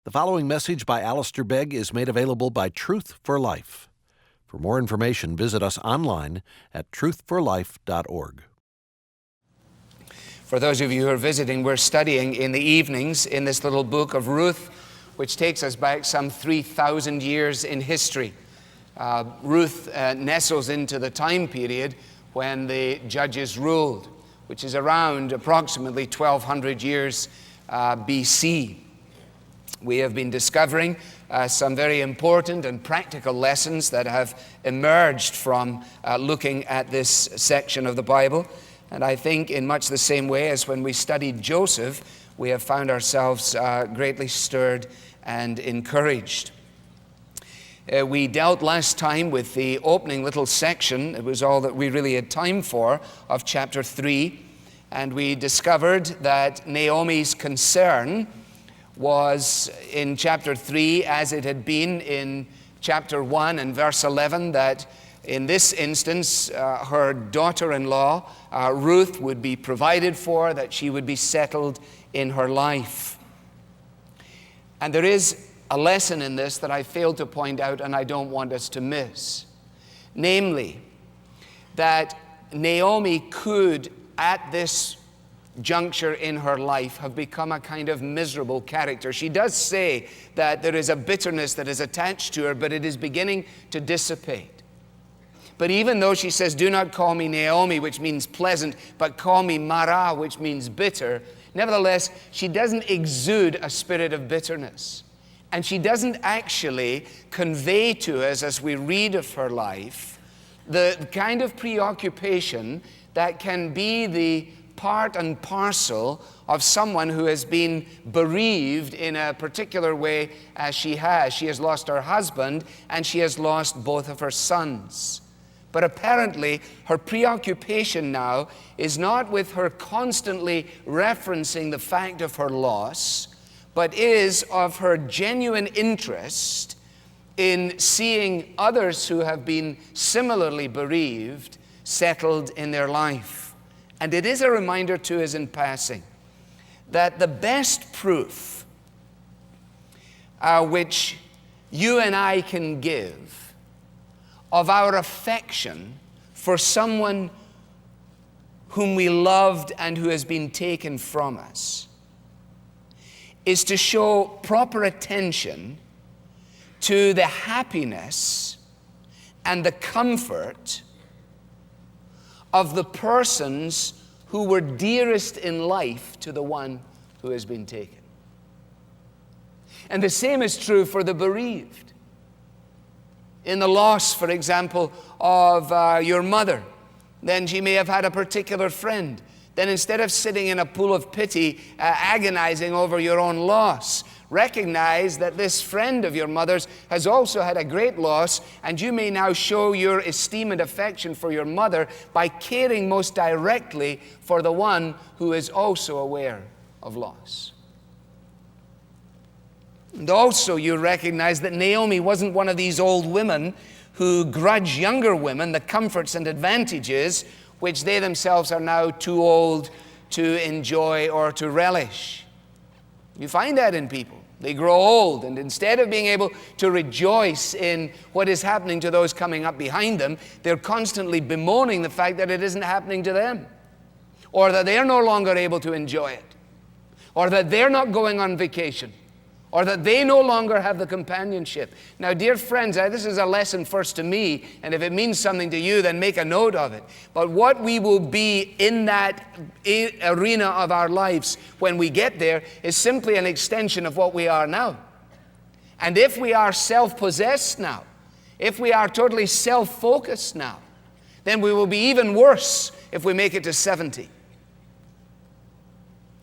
The following message by Alistair Begg is made available by Truth for Life. For more information, visit us online at truthforlife.org. For those of you who are visiting, we're studying in the evenings in this little book of Ruth, which takes us back some 3,000 years in history. Ruth nestles into the time period when the judges ruled, which is around approximately 1,200 years BC. We have been discovering some very important and practical lessons that have emerged from looking at this section of the Bible. And I think in much the same way as when we studied Joseph, we have found ourselves greatly stirred and encouraged. We dealt last time with the opening little section. It was all that we really had time for of chapter 3. And we discovered that Naomi's concern was in chapter 3 as it had been in chapter 1 and verse 11, that in this instance her daughter-in-law Ruth would be provided for, that she would be settled in her life. And there is a lesson in this that I failed to point out and I don't want us to miss. Namely, that Naomi could at this juncture in her life have become a kind of miserable character. She does say that there is a bitterness that is attached to her, but it is beginning to dissipate. But even though she says, "Do not call me Naomi," which means pleasant, but call me Mara, which means bitter, nevertheless, she doesn't exude a spirit of bitterness. And she doesn't actually convey to us, as we read of her life, the kind of preoccupation that can be the part and parcel of someone who has been bereaved in a particular way as she has. She has lost her husband and she has lost both of her sons. But apparently her preoccupation now is not with her constantly referencing the fact of her loss, but is of her genuine interest in seeing others who have been similarly bereaved settled in their life. And it is a reminder to us in passing that the best proof which you and I can give of our affection for someone whom we loved and who has been taken from us is to show proper attention to the happiness and the comfort of the persons who were dearest in life to the one who has been taken. And the same is true for the bereaved. In the loss, for example, of your mother, then she may have had a particular friend. Then instead of sitting in a pool of pity, agonizing over your own loss, recognize that this friend of your mother's has also had a great loss, and you may now show your esteem and affection for your mother by caring most directly for the one who is also aware of loss. And also you recognize that Naomi wasn't one of these old women who grudge younger women the comforts and advantages which they themselves are now too old to enjoy or to relish. You find that in people. They grow old, and instead of being able to rejoice in what is happening to those coming up behind them, they're constantly bemoaning the fact that it isn't happening to them, or that they're no longer able to enjoy it, or that they're not going on vacation, or that they no longer have the companionship. Now, dear friends, this is a lesson first to me, and if it means something to you, then make a note of it. But what we will be in that arena of our lives when we get there is simply an extension of what we are now. And if we are self-possessed now, if we are totally self-focused now, then we will be even worse if we make it to 70.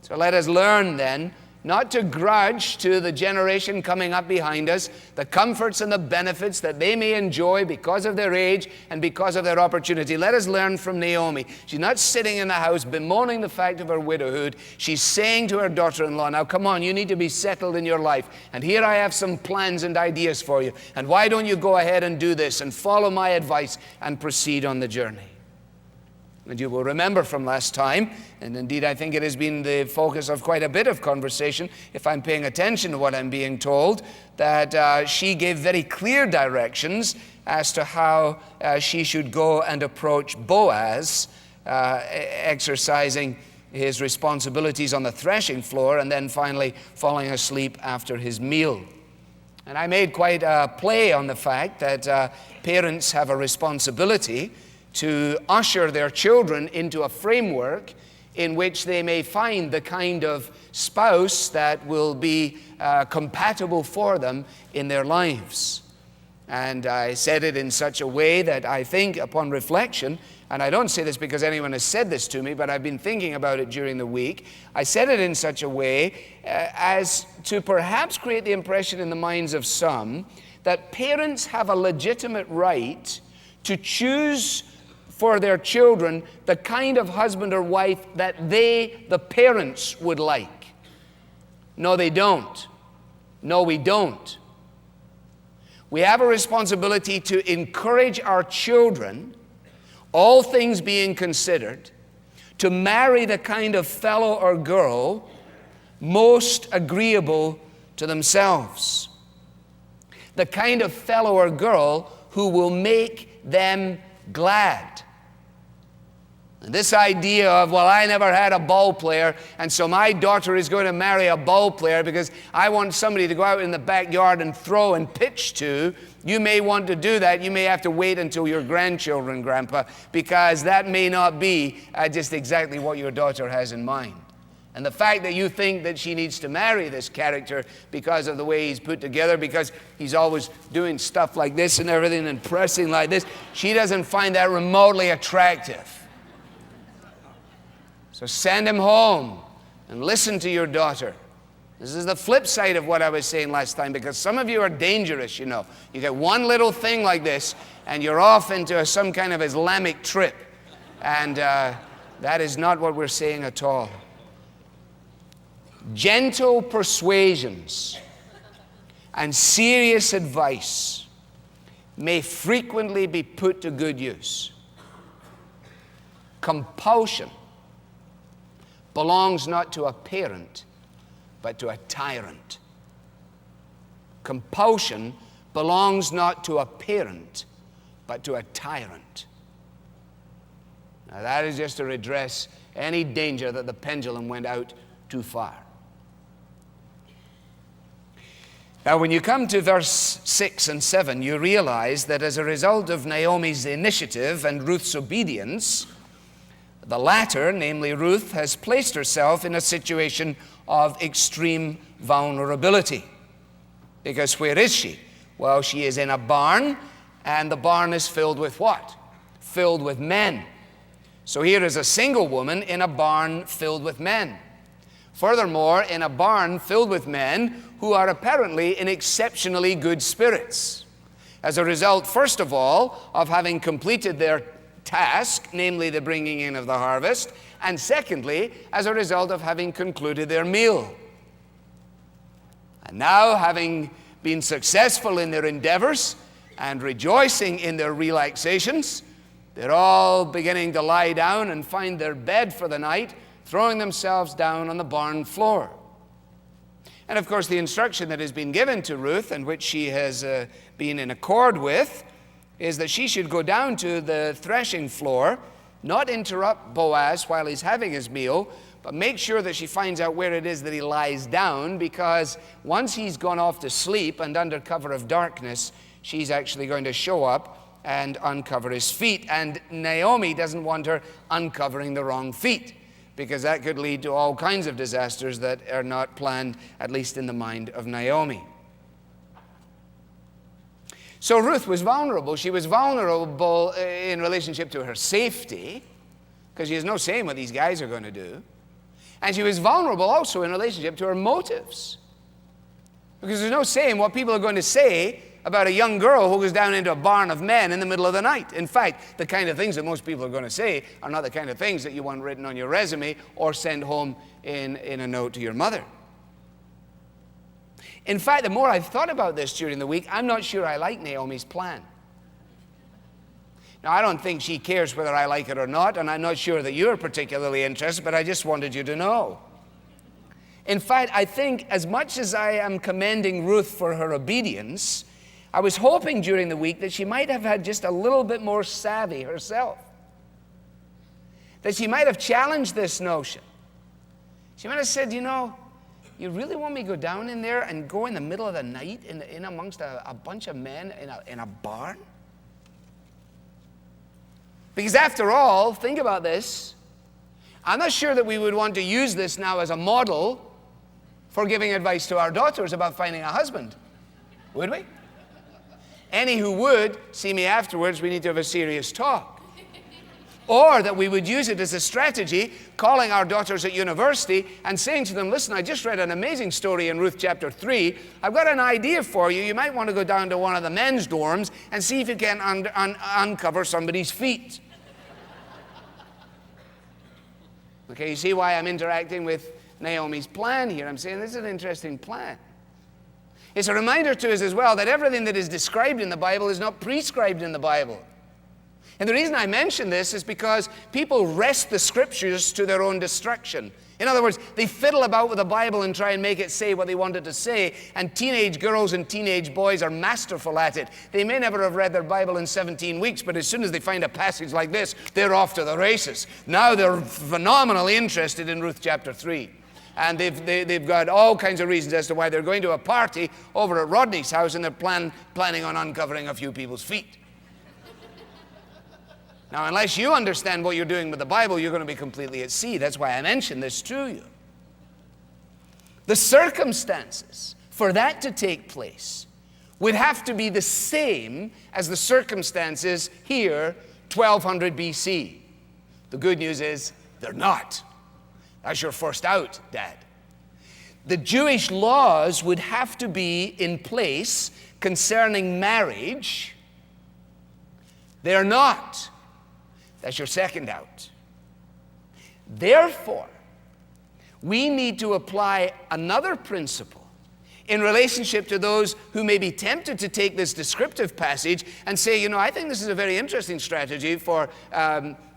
So let us learn then not to grudge to the generation coming up behind us the comforts and the benefits that they may enjoy because of their age and because of their opportunity. Let us learn from Naomi. She's not sitting in the house bemoaning the fact of her widowhood. She's saying to her daughter-in-law, "Now come on, you need to be settled in your life. And here I have some plans and ideas for you. And why don't you go ahead and do this and follow my advice and proceed on the journey?" And you will remember from last time, and indeed I think it has been the focus of quite a bit of conversation, if I'm paying attention to what I'm being told, that she gave very clear directions as to how she should go and approach Boaz, exercising his responsibilities on the threshing floor, and then finally falling asleep after his meal. And I made quite a play on the fact that parents have a responsibility to usher their children into a framework in which they may find the kind of spouse that will be compatible for them in their lives. And I said it in such a way that I think, upon reflection, and I don't say this because anyone has said this to me, but I've been thinking about it during the week. I said it in such a way as to perhaps create the impression in the minds of some that parents have a legitimate right to choose for their children the kind of husband or wife that they, the parents, would like. No, they don't. No, we don't. We have a responsibility to encourage our children, all things being considered, to marry the kind of fellow or girl most agreeable to themselves. The kind of fellow or girl who will make them glad. And this idea of, well, I never had a ball player, and so my daughter is going to marry a ball player because I want somebody to go out in the backyard and throw and pitch to. You may want to do that. You may have to wait until your grandchildren, Grandpa, because that may not be just exactly what your daughter has in mind. And the fact that you think that she needs to marry this character because of the way he's put together, because he's always doing stuff like this and everything and pressing like this, she doesn't find that remotely attractive. So send him home and listen to your daughter. This is the flip side of what I was saying last time, because some of you are dangerous, you know. You get one little thing like this and you're off into some kind of Islamic trip. And that is not what we're saying at all. Gentle persuasions and serious advice may frequently be put to good use. Compulsion belongs not to a parent, but to a tyrant. Compulsion belongs not to a parent, but to a tyrant. Now that is just to redress any danger that the pendulum went out too far. Now when you come to verse 6 and 7, you realize that as a result of Naomi's initiative and Ruth's obedience, the latter, namely Ruth, has placed herself in a situation of extreme vulnerability. Because where is she? Well, she is in a barn, and the barn is filled with what? Filled with men. So here is a single woman in a barn filled with men. Furthermore, in a barn filled with men who are apparently in exceptionally good spirits. As a result, first of all, of having completed their task, namely the bringing in of the harvest, and secondly, as a result of having concluded their meal. And now, having been successful in their endeavors and rejoicing in their relaxations, they're all beginning to lie down and find their bed for the night, throwing themselves down on the barn floor. And of course, the instruction that has been given to Ruth, and which she has been in accord with, is that she should go down to the threshing floor, not interrupt Boaz while he's having his meal, but make sure that she finds out where it is that he lies down, because once he's gone off to sleep and under cover of darkness, she's actually going to show up and uncover his feet. And Naomi doesn't want her uncovering the wrong feet, because that could lead to all kinds of disasters that are not planned, at least in the mind of Naomi. So Ruth was vulnerable. She was vulnerable in relationship to her safety, because she has no saying what these guys are going to do. And she was vulnerable also in relationship to her motives, because there's no saying what people are going to say about a young girl who goes down into a barn of men in the middle of the night. In fact, the kind of things that most people are going to say are not the kind of things that you want written on your resume or send home in a note to your mother. In fact, the more I've thought about this during the week, I'm not sure I like Naomi's plan. Now, I don't think she cares whether I like it or not, and I'm not sure that you're particularly interested, but I just wanted you to know. In fact, I think as much as I am commending Ruth for her obedience, I was hoping during the week that she might have had just a little bit more savvy herself. That she might have challenged this notion. She might have said, you know, you really want me to go down in there and go in the middle of the night in amongst a bunch of men in a barn? Because after all, think about this. I'm not sure that we would want to use this now as a model for giving advice to our daughters about finding a husband. Would we? Any who would see me afterwards, we need to have a serious talk. Or that we would use it as a strategy, calling our daughters at university and saying to them, listen, I just read an amazing story in Ruth chapter 3. I've got an idea for you. You might want to go down to one of the men's dorms and see if you can uncover somebody's feet. Okay, you see why I'm interacting with Naomi's plan here. I'm saying this is an interesting plan. It's a reminder to us as well that everything that is described in the Bible is not prescribed in the Bible. And the reason I mention this is because people wrest the scriptures to their own destruction. In other words, they fiddle about with the Bible and try and make it say what they want it to say, and teenage girls and teenage boys are masterful at it. They may never have read their Bible in 17 weeks, but as soon as they find a passage like this, they're off to the races. Now they're phenomenally interested in Ruth chapter 3. And they've got all kinds of reasons as to why they're going to a party over at Rodney's house, and they're planning on uncovering a few people's feet. Now, unless you understand what you're doing with the Bible, you're going to be completely at sea. That's why I mentioned this to you. The circumstances for that to take place would have to be the same as the circumstances here, 1200 BC. The good news is they're not. That's your first out, Dad. The Jewish laws would have to be in place concerning marriage. They're not. That's your second out. Therefore, we need to apply another principle in relationship to those who may be tempted to take this descriptive passage and say, you know, I think this is a very interesting strategy for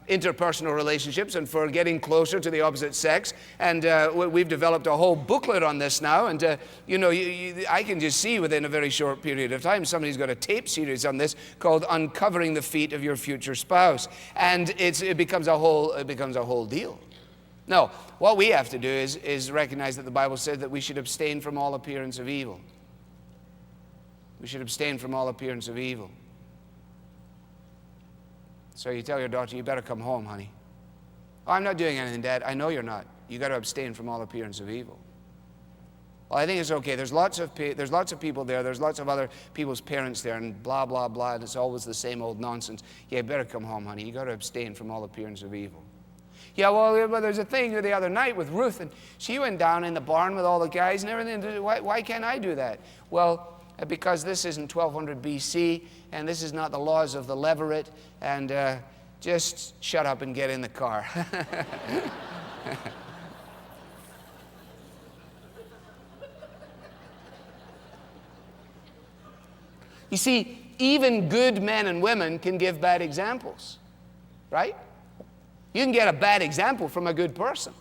interpersonal relationships and for getting closer to the opposite sex. And we've developed a whole booklet on this now. And, you know, I can just see within a very short period of time, somebody's got a tape series on this called Uncovering the Feet of Your Future Spouse. And it becomes a whole deal. No, what we have to do is recognize that the Bible says that we should abstain from all appearance of evil. We should abstain from all appearance of evil. So you tell your daughter, you better come home, honey. Oh, I'm not doing anything, Dad. I know you're not. You got to abstain from all appearance of evil. Well, I think it's okay. There's lots of people there. There's lots of other people's parents there, and blah, blah, blah. And it's always the same old nonsense. Yeah, you better come home, honey. You got to abstain from all appearance of evil. Yeah, well, there's a thing the other night with Ruth, and she went down in the barn with all the guys and everything. Why can't I do that? Well, because this isn't 1200 BC, and this is not the laws of the Levirate, and just shut up and get in the car. You see, even good men and women can give bad examples, right? You can get a bad example from a good person.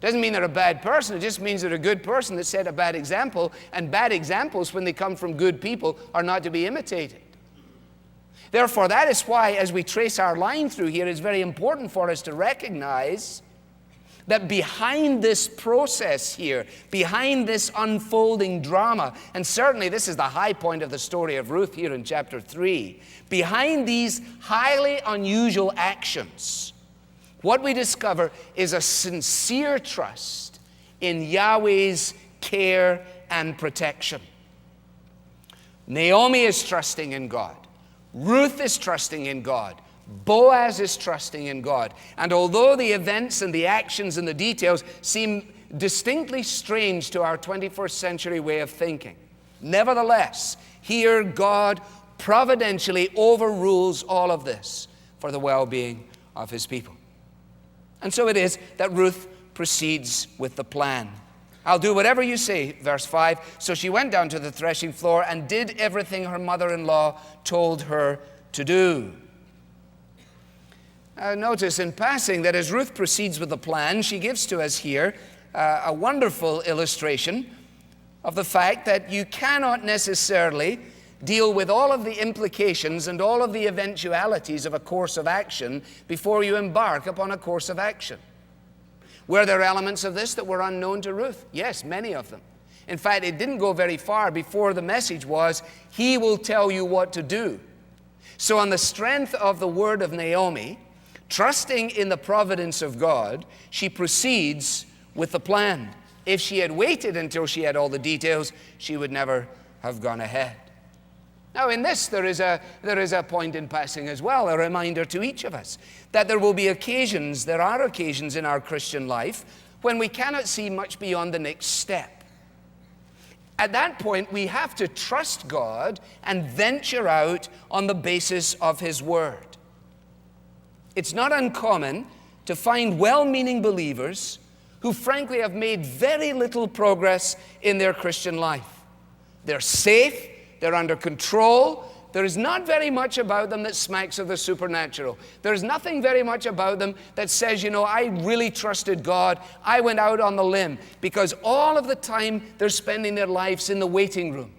Doesn't mean they're a bad person. It just means they're a good person that set a bad example. And bad examples, when they come from good people, are not to be imitated. Therefore, that is why, as we trace our line through here, it's very important for us to recognize that behind this process here, behind this unfolding drama, and certainly this is the high point of the story of Ruth here in chapter 3, behind these highly unusual actions, what we discover is a sincere trust in Yahweh's care and protection. Naomi is trusting in God. Ruth is trusting in God. Boaz is trusting in God. And although the events and the actions and the details seem distinctly strange to our 21st century way of thinking, nevertheless, here God providentially overrules all of this for the well-being of his people. And so it is that Ruth proceeds with the plan. I'll do whatever you say, verse 5. So she went down to the threshing floor and did everything her mother-in-law told her to do. Notice in passing that as Ruth proceeds with the plan, she gives to us here a wonderful illustration of the fact that you cannot necessarily deal with all of the implications and all of the eventualities of a course of action before you embark upon a course of action. Were there elements of this that were unknown to Ruth? Yes, many of them. In fact, it didn't go very far before the message was, He will tell you what to do. So on the strength of the word of Naomi, trusting in the providence of God, she proceeds with the plan. If she had waited until she had all the details, she would never have gone ahead. Now in this, there is a point in passing as well, a reminder to each of us, that there are occasions in our Christian life when we cannot see much beyond the next step. At that point, we have to trust God and venture out on the basis of His Word. It's not uncommon to find well-meaning believers who frankly have made very little progress in their Christian life. They're safe, they're under control. There is not very much about them that smacks of the supernatural. There's nothing very much about them that says, I really trusted God. I went out on the limb, because all of the time they're spending their lives in the waiting room.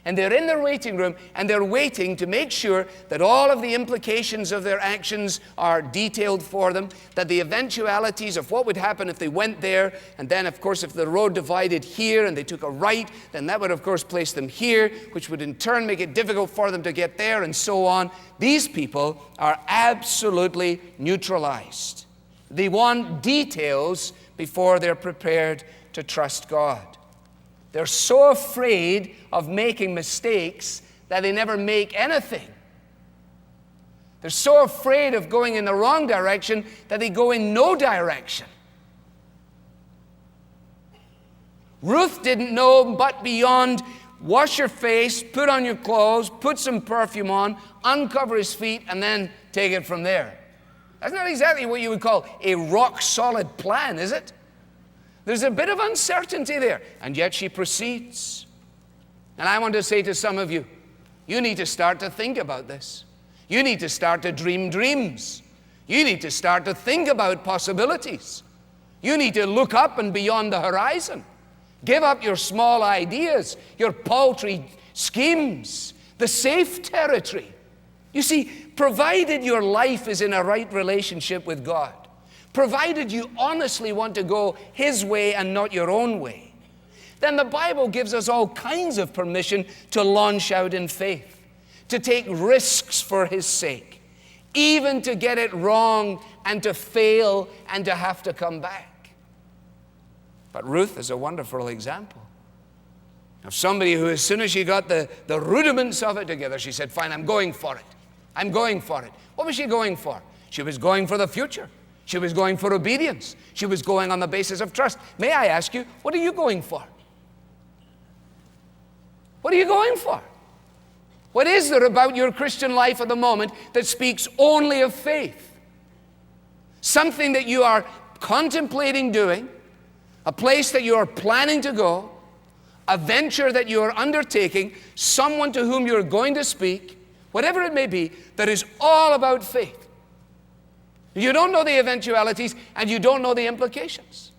And they're in their waiting room, and they're waiting to make sure that all of the implications of their actions are detailed for them, that the eventualities of what would happen if they went there, and then, of course, if the road divided here and they took a right, then that would, of course, place them here, which would in turn make it difficult for them to get there, and so on. These people are absolutely neutralized. They want details before they're prepared to trust God. They're so afraid of making mistakes that they never make anything. They're so afraid of going in the wrong direction that they go in no direction. Ruth didn't know but beyond wash your face, put on your clothes, put some perfume on, uncover his feet, and then take it from there. That's not exactly what you would call a rock-solid plan, is it? There's a bit of uncertainty there, and yet she proceeds. And I want to say to some of you, you need to start to think about this. You need to start to dream dreams. You need to start to think about possibilities. You need to look up and beyond the horizon. Give up your small ideas, your paltry schemes, the safe territory. You see, provided your life is in a right relationship with God, provided you honestly want to go His way and not your own way, then the Bible gives us all kinds of permission to launch out in faith, to take risks for His sake, even to get it wrong and to fail and to have to come back. But Ruth is a wonderful example of somebody who, as soon as she got the rudiments of it together, she said, fine, I'm going for it. I'm going for it. What was she going for? She was going for the future. She was going for obedience. She was going on the basis of trust. May I ask you, what are you going for? What are you going for? What is there about your Christian life at the moment that speaks only of faith? Something that you are contemplating doing, a place that you are planning to go, a venture that you are undertaking, someone to whom you're going to speak, whatever it may be, that is all about faith. You don't know the eventualities, and you don't know the implications.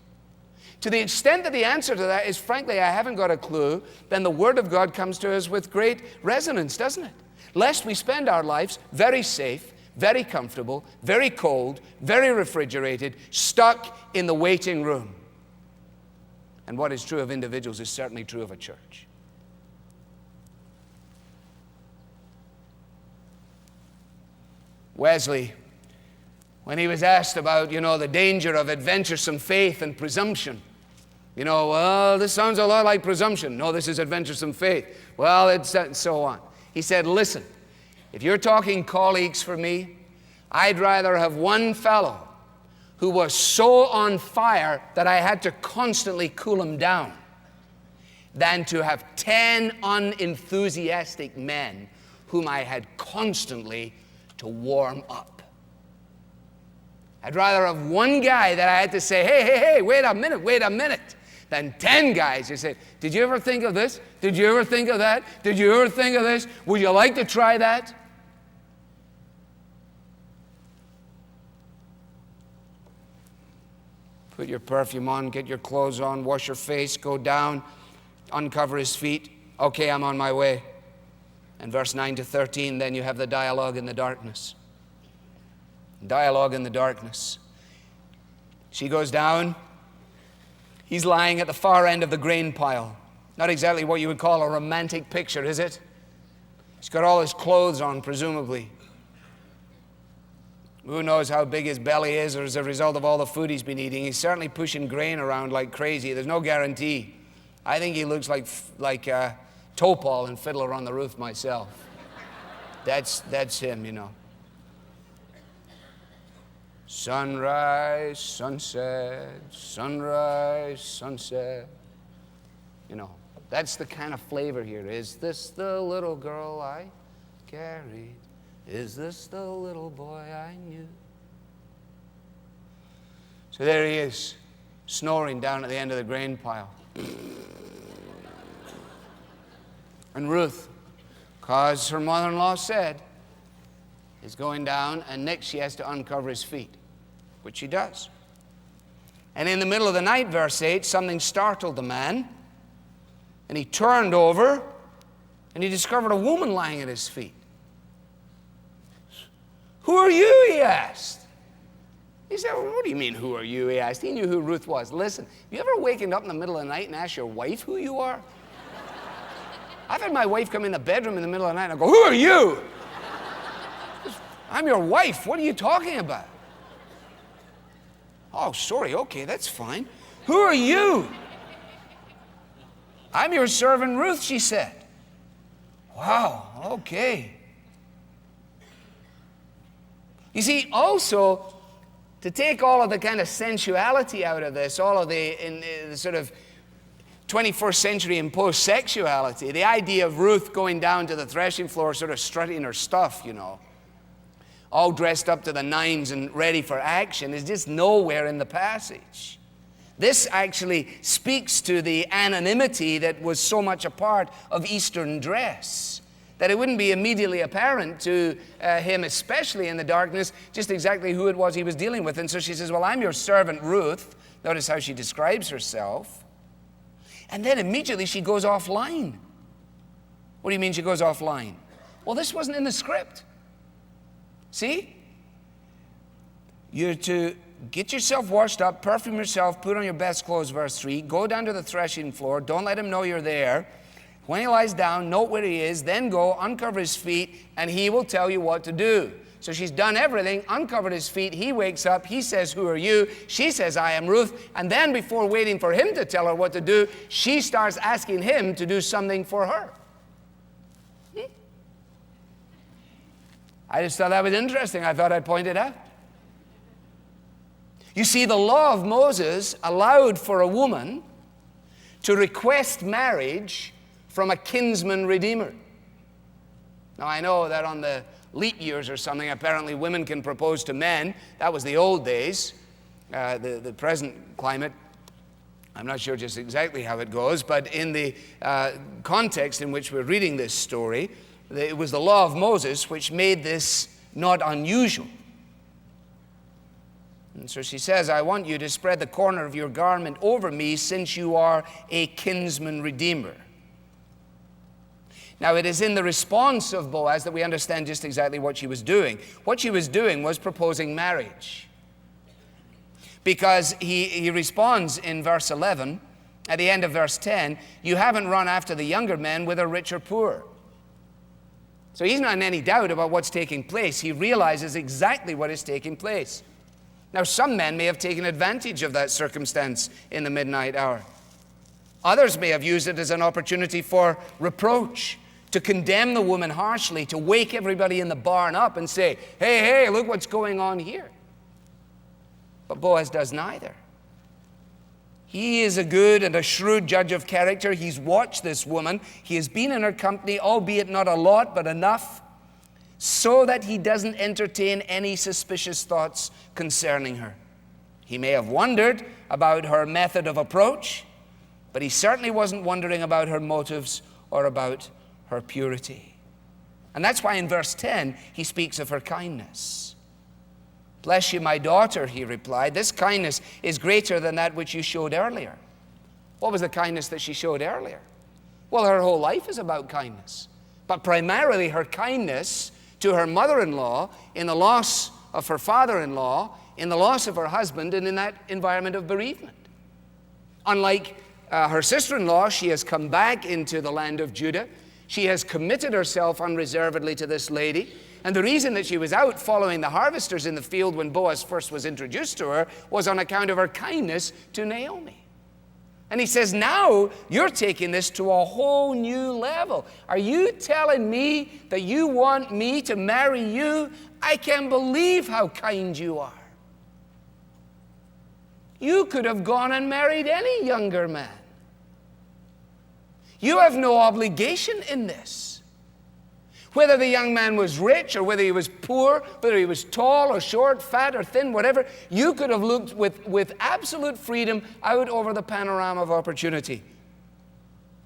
To the extent that the answer to that is, frankly, I haven't got a clue, then the Word of God comes to us with great resonance, doesn't it? Lest we spend our lives very safe, very comfortable, very cold, very refrigerated, stuck in the waiting room. And what is true of individuals is certainly true of a church. Wesley, when he was asked about, the danger of adventuresome faith and presumption, well, this sounds a lot like presumption. No, this is adventuresome faith. Well, it's and so on. He said, listen, if you're talking colleagues for me, I'd rather have one fellow who was so on fire that I had to constantly cool him down than to have 10 unenthusiastic men whom I had constantly to warm up. I'd rather have one guy that I had to say, hey, wait a minute, than 10 guys who say, did you ever think of this? Did you ever think of that? Did you ever think of this? Would you like to try that? put your perfume on, get your clothes on, wash your face, go down, uncover his feet. Okay, I'm on my way. And verse 9 to 13, then you have the dialogue in the darkness. Dialogue in the darkness. She goes down. He's lying at the far end of the grain pile. Not exactly what you would call a romantic picture, is it? He's got all his clothes on, presumably. Who knows how big his belly is or as a result of all the food he's been eating. He's certainly pushing grain around like crazy. There's no guarantee. I think he looks like Topol in Fiddler on the Roof myself. That's him, you know. Sunrise, sunset, sunrise, sunset. You know, that's the kind of flavor here. Is this the little girl I carried? Is this the little boy I knew? So there he is, snoring down at the end of the grain pile. And Ruth, because her mother-in-law said, is going down, and next she has to uncover his feet, which she does. And in the middle of the night, verse 8, something startled the man, and he turned over, and he discovered a woman lying at his feet. Who are you, he asked. He said, well, what do you mean, who are you, he asked. He knew who Ruth was. Listen, have you ever wakened up in the middle of the night and asked your wife who you are? I've had my wife come in the bedroom in the middle of the night and I go, who are you? I'm your wife. What are you talking about? Oh, sorry. Okay, that's fine. Who are you? I'm your servant Ruth, she said. Wow, okay. You see, also, to take all of the kind of sensuality out of this, all of the sort of 21st century imposed sexuality, the idea of Ruth going down to the threshing floor, sort of strutting her stuff, you know, all dressed up to the nines and ready for action, is just nowhere in the passage. This actually speaks to the anonymity that was so much a part of Eastern dress, that it wouldn't be immediately apparent to him, especially in the darkness, just exactly who it was he was dealing with. And so she says, well, I'm your servant Ruth. Notice how she describes herself. And then immediately she goes offline. What do you mean she goes offline? Well, this wasn't in the script. See? You're to get yourself washed up, perfume yourself, put on your best clothes, verse 3. Go down to the threshing floor. Don't let him know you're there. When he lies down, note where he is, then go, uncover his feet, and he will tell you what to do. So she's done everything, uncovered his feet. He wakes up. He says, who are you? She says, I am Ruth. And then before waiting for him to tell her what to do, she starts asking him to do something for her. I just thought that was interesting. I thought I'd point it out. You see, the law of Moses allowed for a woman to request marriage from a kinsman-redeemer. Now, I know that on the leap years or something, apparently women can propose to men. That was the old days. The present climate, I'm not sure just exactly how it goes, but in the context in which we're reading this story, it was the law of Moses which made this not unusual. And so she says, I want you to spread the corner of your garment over me, since you are a kinsman-redeemer. Now, it is in the response of Boaz that we understand just exactly what she was doing. What she was doing was proposing marriage. Because he responds in verse 11, at the end of verse 10, you haven't run after the younger men, whether rich or poor. So he's not in any doubt about what's taking place. He realizes exactly what is taking place. Now, some men may have taken advantage of that circumstance in the midnight hour. Others may have used it as an opportunity for reproach, to condemn the woman harshly, to wake everybody in the barn up and say, hey, look what's going on here. But Boaz does neither. He is a good and a shrewd judge of character. He's watched this woman. He has been in her company, albeit not a lot, but enough, so that he doesn't entertain any suspicious thoughts concerning her. He may have wondered about her method of approach, but he certainly wasn't wondering about her motives or about her purity. And that's why in verse 10, he speaks of her kindness. "Bless you, my daughter," he replied. "This kindness is greater than that which you showed earlier." What was the kindness that she showed earlier? Well, her whole life is about kindness. But primarily her kindness to her mother-in-law in the loss of her father-in-law, in the loss of her husband, and in that environment of bereavement. Unlike her sister-in-law, she has come back into the land of Judah. She has committed herself unreservedly to this lady. And the reason that she was out following the harvesters in the field when Boaz first was introduced to her was on account of her kindness to Naomi. And he says, now you're taking this to a whole new level. Are you telling me that you want me to marry you? I can't believe how kind you are. You could have gone and married any younger man. You have no obligation in this. Whether the young man was rich or whether he was poor, whether he was tall or short, fat or thin, whatever, you could have looked with absolute freedom out over the panorama of opportunity.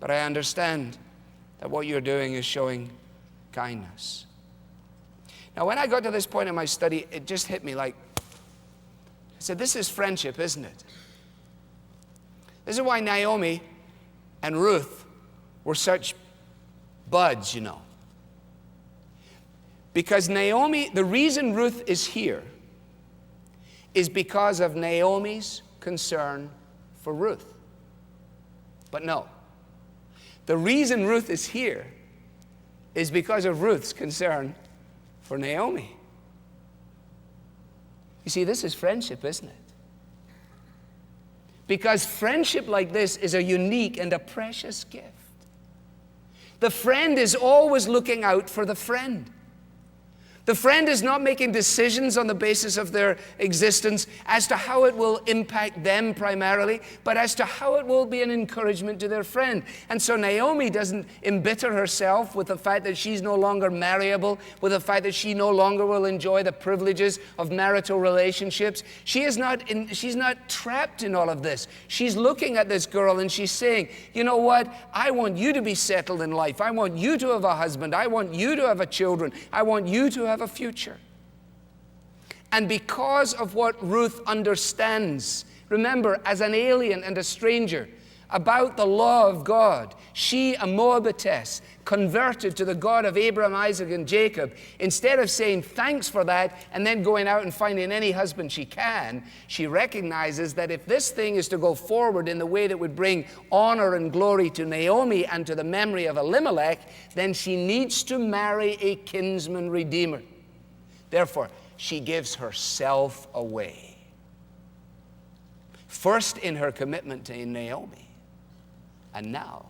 But I understand that what you're doing is showing kindness. Now, when I got to this point in my study, it just hit me like, I said, this is friendship, isn't it? This is why Naomi and Ruth were such buds, you know. Because Naomi, the reason Ruth is here is because of Naomi's concern for Ruth. But no, the reason Ruth is here is because of Ruth's concern for Naomi. You see, this is friendship, isn't it? Because friendship like this is a unique and a precious gift. The friend is always looking out for the friend. The friend is not making decisions on the basis of their existence as to how it will impact them primarily, but as to how it will be an encouragement to their friend. And so Naomi doesn't embitter herself with the fact that she's no longer marriable, with the fact that she no longer will enjoy the privileges of marital relationships. She's not trapped in all of this. She's looking at this girl and she's saying, you know what? I want you to be settled in life. I want you to have a husband. I want you to have children. I want you to have a future. And because of what Ruth understands, remember, as an alien and a stranger, about the law of God, she, a Moabitess, converted to the God of Abraham, Isaac, and Jacob, instead of saying thanks for that and then going out and finding any husband she can, she recognizes that if this thing is to go forward in the way that would bring honor and glory to Naomi and to the memory of Elimelech, then she needs to marry a kinsman-redeemer. Therefore, she gives herself away. First in her commitment to Naomi, and now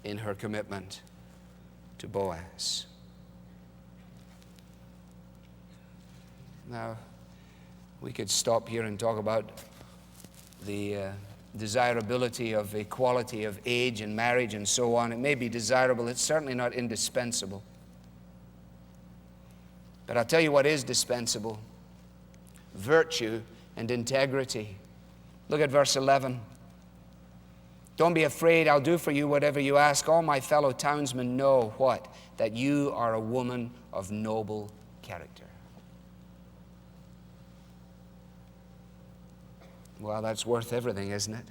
in her commitment to Boaz. Now, we could stop here and talk about the desirability of equality of age and marriage and so on. It may be desirable. It's certainly not indispensable. But I'll tell you what is dispensable: virtue and integrity. Look at verse 11. Don't be afraid, I'll do for you whatever you ask. All my fellow townsmen know what? That you are a woman of noble character. Well, that's worth everything, isn't it?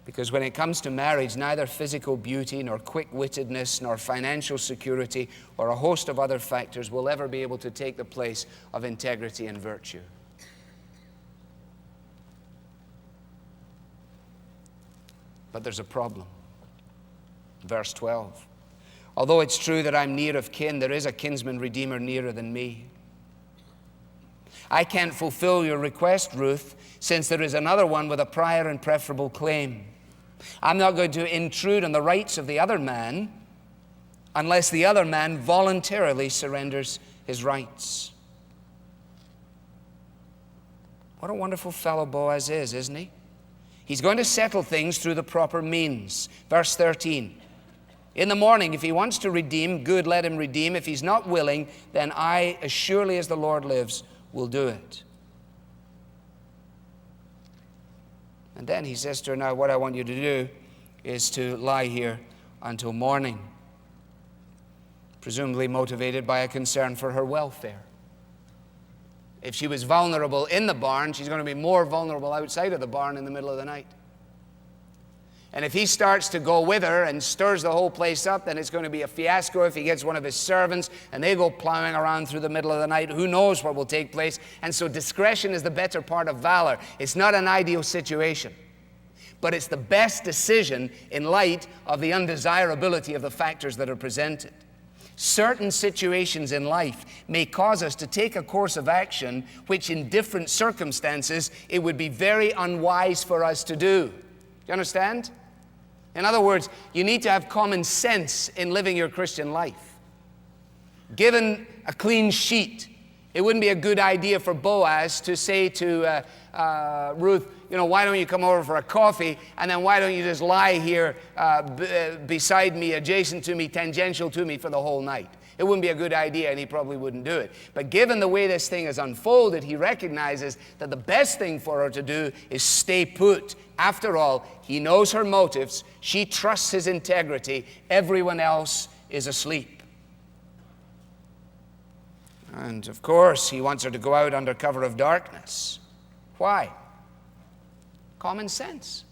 Because when it comes to marriage, neither physical beauty, nor quick-wittedness, nor financial security, or a host of other factors will ever be able to take the place of integrity and virtue. But there's a problem. Verse 12. Although it's true that I'm near of kin, there is a kinsman-redeemer nearer than me. I can't fulfill your request, Ruth, since there is another one with a prior and preferable claim. I'm not going to intrude on the rights of the other man unless the other man voluntarily surrenders his rights. What a wonderful fellow Boaz is, isn't he? He's going to settle things through the proper means. Verse 13. In the morning, if he wants to redeem, good, let him redeem. If he's not willing, then I, as surely as the Lord lives, will do it. And then he says to her, now what I want you to do is to lie here until morning, presumably motivated by a concern for her welfare. If she was vulnerable in the barn, she's going to be more vulnerable outside of the barn in the middle of the night. And if he starts to go with her and stirs the whole place up, then it's going to be a fiasco. If he gets one of his servants and they go plowing around through the middle of the night, who knows what will take place. And so discretion is the better part of valor. It's not an ideal situation, but it's the best decision in light of the undesirability of the factors that are presented. Certain situations in life may cause us to take a course of action which in different circumstances it would be very unwise for us to do. Do you understand? In other words, you need to have common sense in living your Christian life. Given a clean sheet, it wouldn't be a good idea for Boaz to say to Ruth, why don't you come over for a coffee, and then why don't you just lie here beside me, adjacent to me, tangential to me for the whole night. It wouldn't be a good idea, and he probably wouldn't do it. But given the way this thing has unfolded, he recognizes that the best thing for her to do is stay put. After all, he knows her motives. She trusts his integrity. Everyone else is asleep. And of course, he wants her to go out under cover of darkness. Why? Common sense.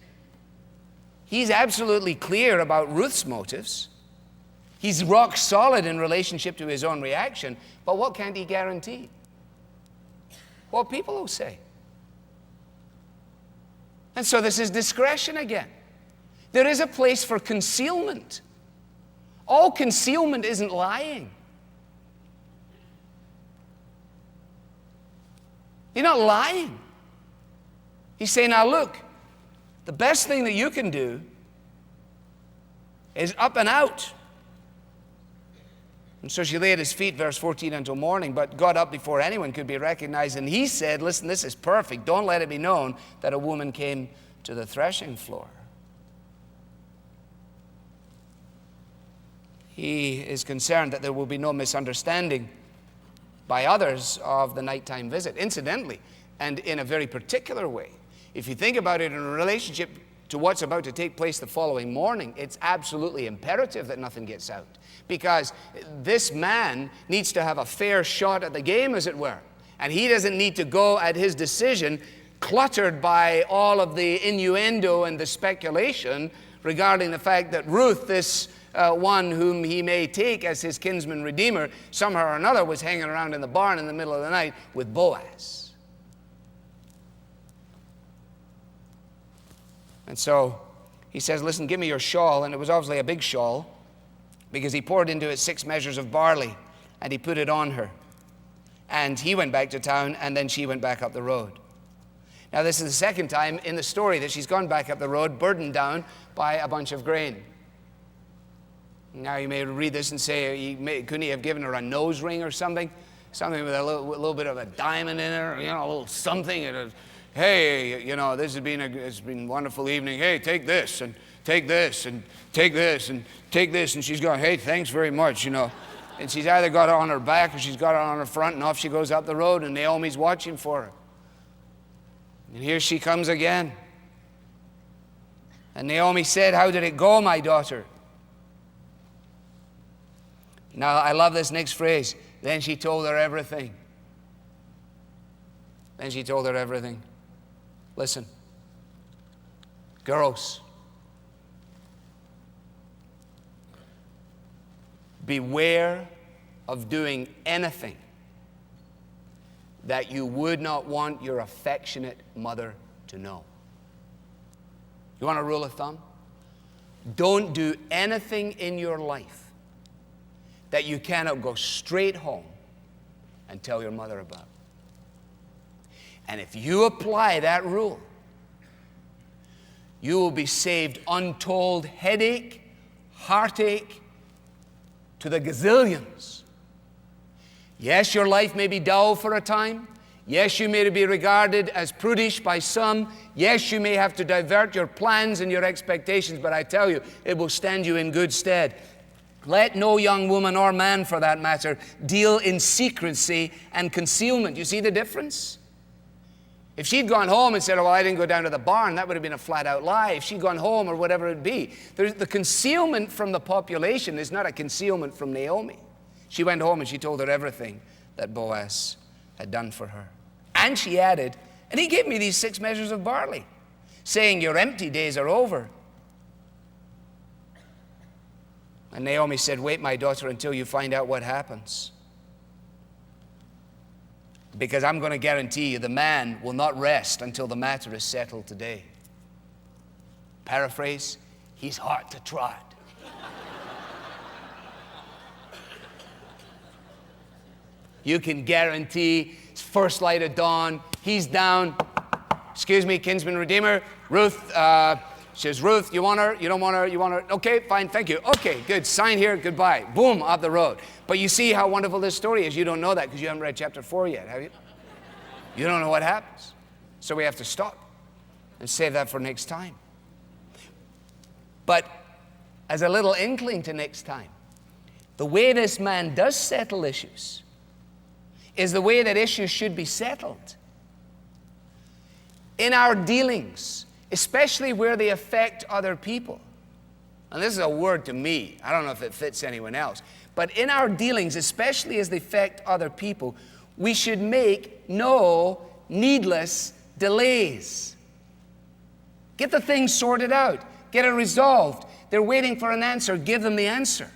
He's absolutely clear about Ruth's motives. He's rock solid in relationship to his own reaction, but what can't he guarantee? What people will say. And so this is discretion again. There is a place for concealment. All concealment isn't lying. You're not lying. He's saying, now look, the best thing that you can do is up and out. And so she lay at his feet, verse 14, until morning, but got up before anyone could be recognized. And he said, listen, this is perfect. Don't let it be known that a woman came to the threshing floor. He is concerned that there will be no misunderstanding by others of the nighttime visit. Incidentally, and in a very particular way, if you think about it in relationship to what's about to take place the following morning, it's absolutely imperative that nothing gets out. Because this man needs to have a fair shot at the game, as it were. And he doesn't need to go at his decision cluttered by all of the innuendo and the speculation regarding the fact that Ruth, this one whom he may take as his kinsman-redeemer, somehow or another was hanging around in the barn in the middle of the night with Boaz. And so he says, listen, give me your shawl. And it was obviously a big shawl, because he poured into it 6 measures of barley, and he put it on her. And he went back to town, and then she went back up the road. Now, this is the second time in the story that she's gone back up the road, burdened down by a bunch of grain. Now, you may read this and say, couldn't he have given her a nose ring or something? Something with a little bit of a diamond in her, a little something. Hey, this has been it's been a wonderful evening. Hey, take this, and take this, and take this, and take this. And she's going, hey, thanks very much, And she's either got it on her back or she's got it on her front, and off she goes up the road, and Naomi's watching for her. And here she comes again. And Naomi said, how did it go, my daughter? Now, I love this next phrase. Then she told her everything. Then she told her everything. Listen, girls, beware of doing anything that you would not want your affectionate mother to know. You want a rule of thumb? Don't do anything in your life that you cannot go straight home and tell your mother about. And if you apply that rule, you will be saved untold headache, heartache, to the gazillions. Yes, your life may be dull for a time. Yes, you may be regarded as prudish by some. Yes, you may have to divert your plans and your expectations, but I tell you, it will stand you in good stead. Let no young woman or man, for that matter, deal in secrecy and concealment. You see the difference? If she'd gone home and said, well, I didn't go down to the barn, that would have been a flat-out lie. If she'd gone home or whatever it be. The concealment from the population is not a concealment from Naomi. She went home and she told her everything that Boaz had done for her. And she added, and he gave me these 6 measures of barley, saying, your empty days are over. And Naomi said, wait, my daughter, until you find out what happens. Because I'm going to guarantee you the man will not rest until the matter is settled today. Paraphrase, he's hard to trot. You can guarantee it's first light of dawn. He's down. Excuse me, kinsman-redeemer. Ruth, she says, Ruth, you want her? You don't want her? You want her? Okay, fine, thank you. Okay, good. Sign here, goodbye. Boom, off the road. But you see how wonderful this story is. You don't know that because you haven't read chapter 4 yet, have you? You don't know what happens. So we have to stop and save that for next time. But as a little inkling to next time, the way this man does settle issues is the way that issues should be settled. In our dealings, especially where they affect other people. And this is a word to me. I don't know if it fits anyone else. But in our dealings, especially as they affect other people, we should make no needless delays. Get the thing sorted out. Get it resolved. They're waiting for an answer. Give them the answer.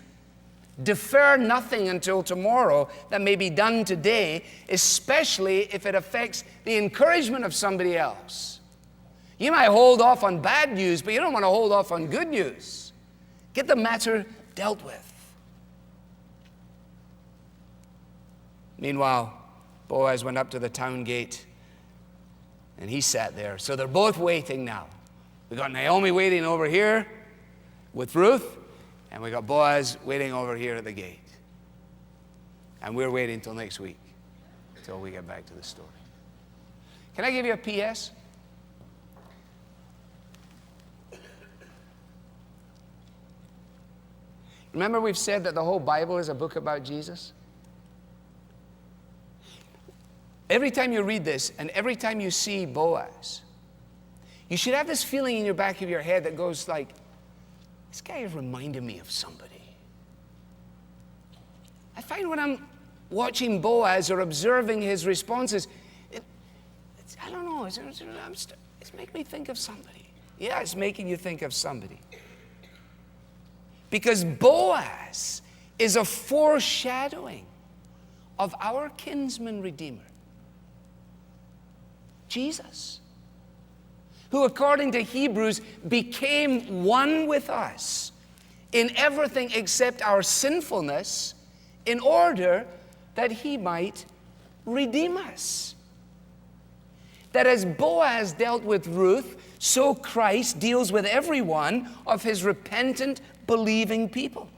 Defer nothing until tomorrow that may be done today, especially if it affects the encouragement of somebody else. You might hold off on bad news, but you don't want to hold off on good news. Get the matter dealt with. Meanwhile, Boaz went up to the town gate, and he sat there. So they're both waiting now. We got Naomi waiting over here with Ruth, and we got Boaz waiting over here at the gate. And we're waiting until next week, until we get back to the story. Can I give you a PS? Remember we've said that the whole Bible is a book about Jesus? Every time you read this and every time you see Boaz, you should have this feeling in your back of your head that goes like, this guy is reminding me of somebody. I find when I'm watching Boaz or observing his responses, I don't know, it's making me think of somebody. Yeah, it's making you think of somebody. Because Boaz is a foreshadowing of our kinsman-redeemer, Jesus, who according to Hebrews became one with us in everything except our sinfulness in order that he might redeem us. That as Boaz dealt with Ruth, so Christ deals with every one of his repentant, believing people.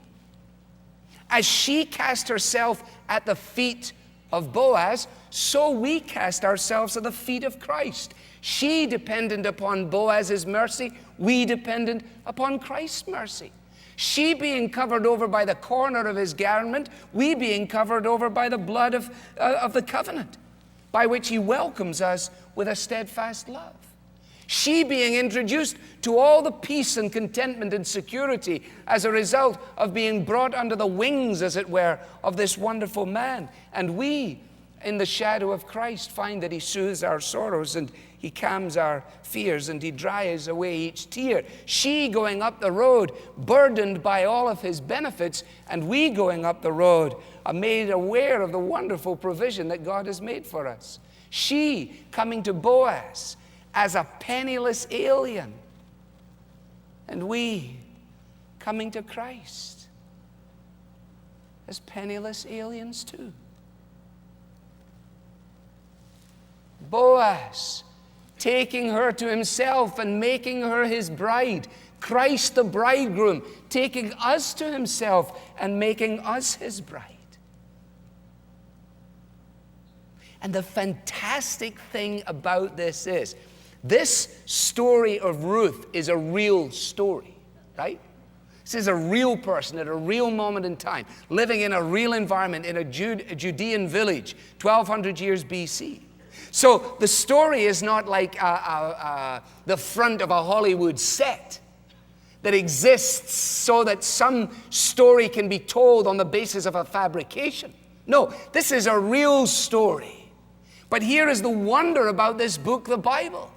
As she cast herself at the feet of Boaz, so we cast ourselves at the feet of Christ. She dependent upon Boaz's mercy, we dependent upon Christ's mercy. She being covered over by the corner of his garment, we being covered over by the blood of the covenant, by which he welcomes us with a steadfast love. She being introduced to all the peace and contentment and security as a result of being brought under the wings, as it were, of this wonderful man. And we, in the shadow of Christ, find that he soothes our sorrows and he calms our fears and he dries away each tear. She going up the road, burdened by all of his benefits, and we going up the road, are made aware of the wonderful provision that God has made for us. She coming to Boaz as a penniless alien, and we coming to Christ as penniless aliens too. Boaz taking her to himself and making her his bride. Christ the bridegroom taking us to himself and making us his bride. And the fantastic thing about this is, this story of Ruth is a real story, right? This is a real person at a real moment in time, living in a real environment in a Judean village, 1200 years BC. So the story is not like the front of a Hollywood set that exists so that some story can be told on the basis of a fabrication. No, this is a real story But here is the wonder about this book, the Bible.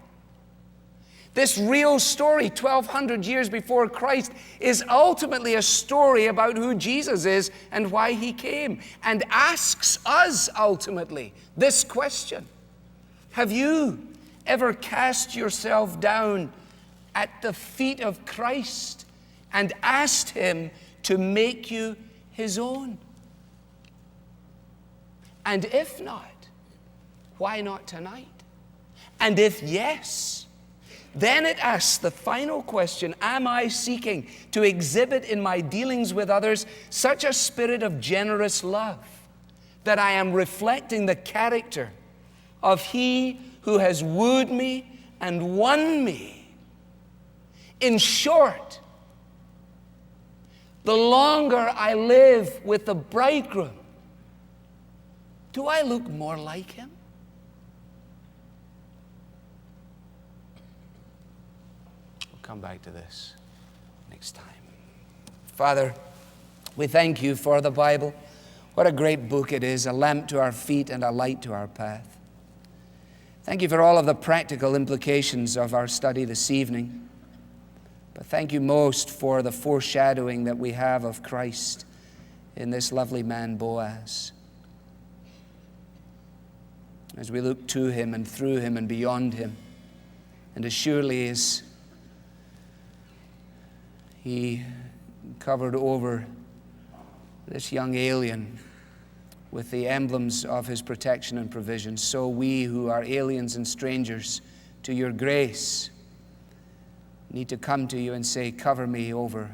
This real story, 1,200 years before Christ, is ultimately a story about who Jesus is and why he came, and asks us ultimately this question: have you ever cast yourself down at the feet of Christ and asked him to make you his own? And if not, why not tonight? And if yes, then it asks the final question: am I seeking to exhibit in my dealings with others such a spirit of generous love that I am reflecting the character of he who has wooed me and won me? In short, the longer I live with the bridegroom, do I look more like him? We'll come back to this next time. Father, we thank you for the Bible. What a great book it is, a lamp to our feet and a light to our path. Thank you for all of the practical implications of our study this evening. But thank you most for the foreshadowing that we have of Christ in this lovely man, Boaz. As we look to him and through him and beyond him, and as surely as he covered over this young alien with the emblems of his protection and provision, so we who are aliens and strangers to your grace need to come to you and say, cover me over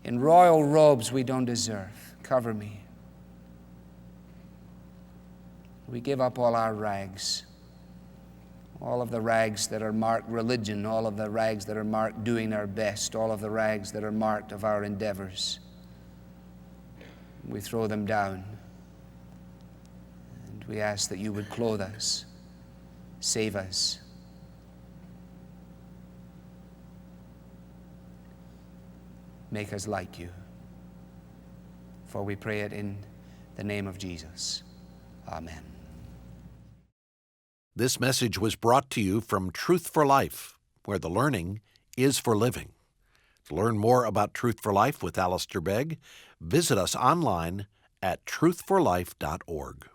in royal robes we don't deserve. Cover me. We give up all our rags, all of the rags that are marked religion, all of the rags that are marked doing our best, all of the rags that are marked of our endeavors. We throw them down, and we ask that you would clothe us, save us. Make us like you. For we pray it in the name of Jesus. Amen. This message was brought to you from Truth for Life, where the learning is for living. To learn more about Truth for Life with Alistair Begg, visit us online at truthforlife.org.